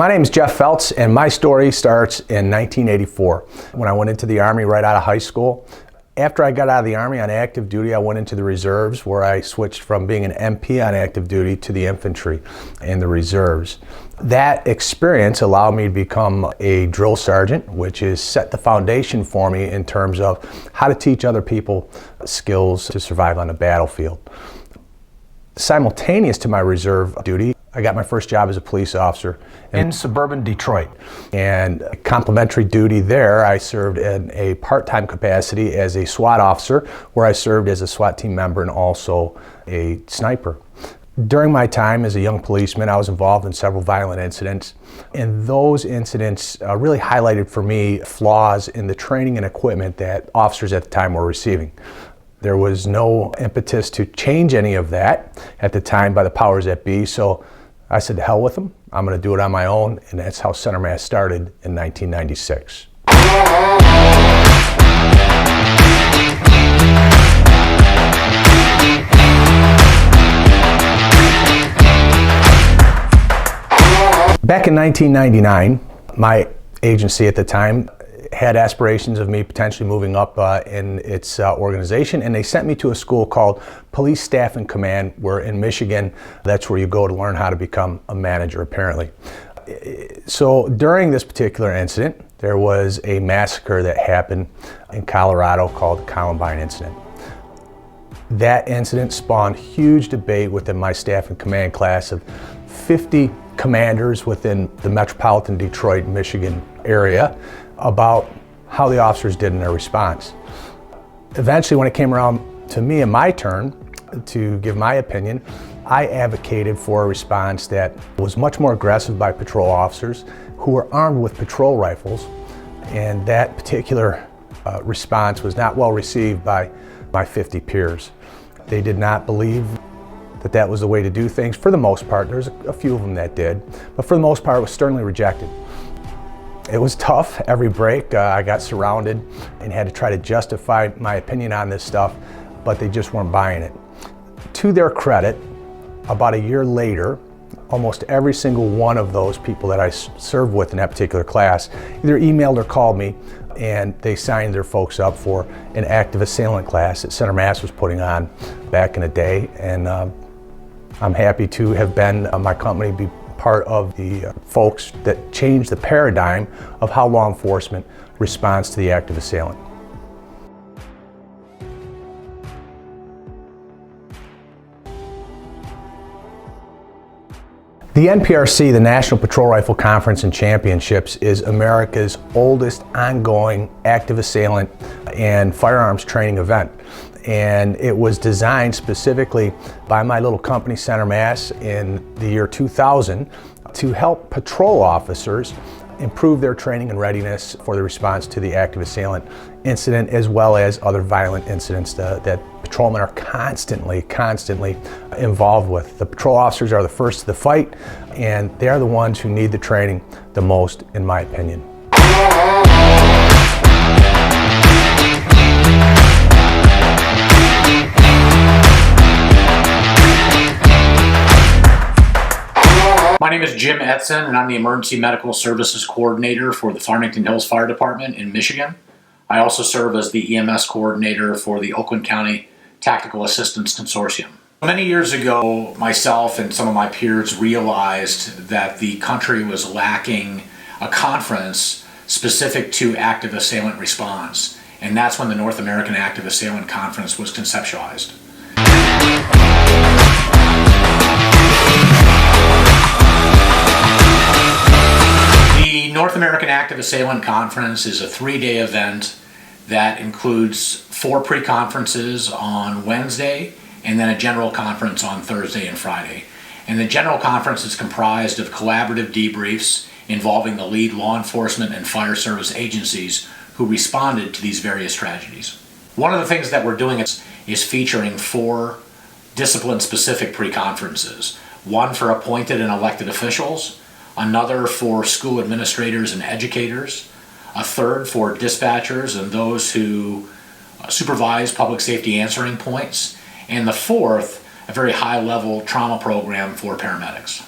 My name is Jeff Feltz, and my story starts in 1984 when I went into the Army right out of high school. After I got out of the Army on active duty, I went into the reserves, where I switched from being an MP on active duty to the infantry in the reserves. That experience allowed me to become a drill sergeant, which has set the foundation for me in terms of how to teach other people skills to survive on the battlefield. Simultaneous to my reserve duty, I got my first job as a police officer in suburban Detroit. And complementary duty there, I served in a part-time capacity as a SWAT officer, where I served as a SWAT team member and also a sniper. During my time as a young policeman, I was involved in several violent incidents, and those incidents really highlighted for me flaws in the training and equipment that officers at the time were receiving. There was no impetus to change any of that at the time by the powers that be, so I said, to hell with them. I'm going to do it on my own, and that's how Center Mass started in 1996. Back in 1999, my agency at the time had aspirations of me potentially moving up in its organization, and they sent me to a school called Police Staff and Command, where in Michigan, that's where you go to learn how to become a manager, apparently. So during this particular incident, there was a massacre that happened in Colorado called the Columbine Incident. That incident spawned huge debate within my staff and command class of 50 commanders within the metropolitan Detroit, Michigan area about how the officers did in their response. Eventually, when it came around to me and my turn to give my opinion, I advocated for a response that was much more aggressive by patrol officers who were armed with patrol rifles, and that particular response was not well received by my 50 peers. They did not believe that that was the way to do things for the most part. There's a few of them that did, but for the most part it was sternly rejected. It was tough every break. I got surrounded and had to try to justify my opinion on this stuff, but they just weren't buying it. To their credit, about a year later, almost every single one of those people that I served with in that particular class either emailed or called me, and they signed their folks up for an active assailant class that Center Mass was putting on back in the day. And I'm happy to have been my company be part of the folks that changed the paradigm of how law enforcement responds to the active assailant. The NPRC, the National Patrol Rifle Conference and Championships, is America's oldest ongoing active assailant and firearms training event. And it was designed specifically by my little company, Center Mass, in the year 2000 to help patrol officers improve their training and readiness for the response to the active assailant incident, as well as other violent incidents that patrolmen are constantly involved with. The patrol officers are the first to the fight, and they're the ones who need the training the most, in my opinion. My name is Jim Edson, and I'm the Emergency Medical Services Coordinator for the Farmington Hills Fire Department in Michigan. I also serve as the EMS Coordinator for the Oakland County Tactical Assistance Consortium. Many years ago, myself and some of my peers realized that the country was lacking a conference specific to active assailant response, and that's when the North American Active Assailant Conference was conceptualized. The North American Active Assailant Conference is a 3-day event that includes 4 pre-conferences on Wednesday and then a general conference on Thursday and Friday. And the general conference is comprised of collaborative debriefs involving the lead law enforcement and fire service agencies who responded to these various tragedies. One of the things that we're doing is featuring 4 discipline-specific pre-conferences. One for appointed and elected officials, another for school administrators and educators, a third for dispatchers and those who supervise public safety answering points, and the fourth, a very high-level trauma program for paramedics.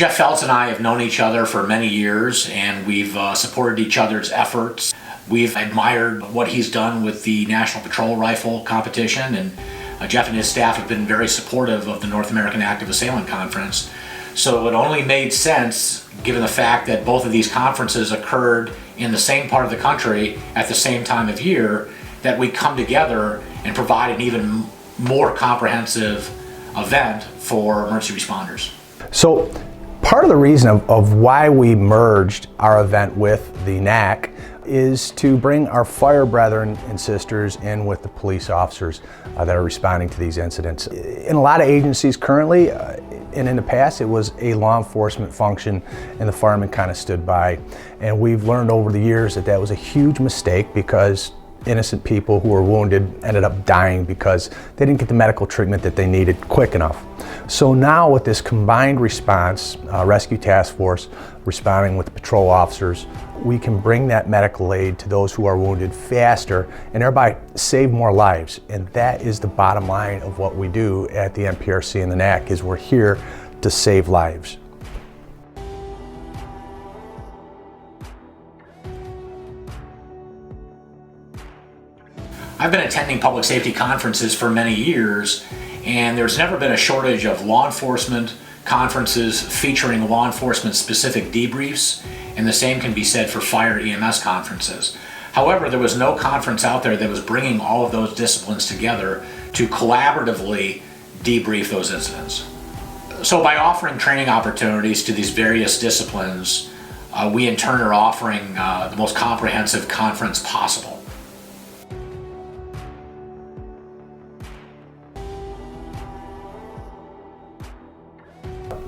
Jeff Feltz and I have known each other for many years, and we've supported each other's efforts. We've admired what he's done with the National Patrol Rifle competition, and Jeff and his staff have been very supportive of the North American Active Assailant Conference. So it only made sense, given the fact that both of these conferences occurred in the same part of the country at the same time of year, that we come together and provide an even more comprehensive event for emergency responders. So part of the reason of why we merged our event with the NAC is to bring our fire brethren and sisters in with the police officers that are responding to these incidents. In a lot of agencies currently, and in the past, it was a law enforcement function and the firemen kind of stood by. And we've learned over the years that that was a huge mistake, because innocent people who were wounded ended up dying because they didn't get the medical treatment that they needed quick enough. So now with this combined response, rescue task force responding with the patrol officers, we can bring that medical aid to those who are wounded faster and thereby save more lives. And that is the bottom line of what we do at the NPRC and the NAC, is we're here to save lives. I've been attending public safety conferences for many years, and there's never been a shortage of law enforcement conferences featuring law enforcement specific debriefs, and the same can be said for fire EMS conferences. However, there was no conference out there that was bringing all of those disciplines together to collaboratively debrief those incidents. So by offering training opportunities to these various disciplines, we in turn are offering the most comprehensive conference possible.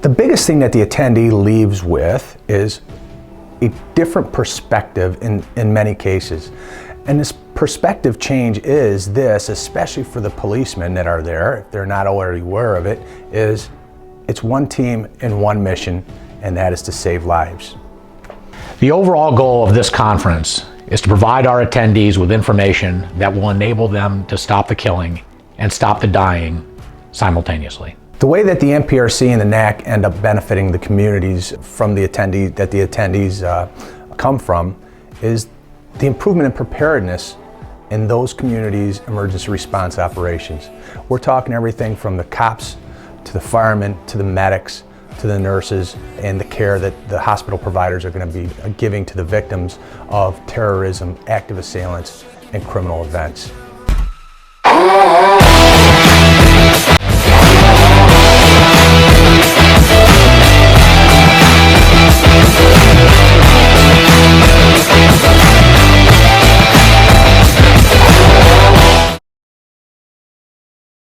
The biggest thing that the attendee leaves with is a different perspective in many cases. And this perspective change is this, especially for the policemen that are there, if they're not already aware of it, is it's one team and one mission, and that is to save lives. The overall goal of this conference is to provide our attendees with information that will enable them to stop the killing and stop the dying simultaneously. The way that the NPRC and the NAC end up benefiting the communities from the attendees come from is the improvement in preparedness in those communities' emergency response operations. We're talking everything from the cops to the firemen to the medics to the nurses, and the care that the hospital providers are going to be giving to the victims of terrorism, active assailants, and criminal events.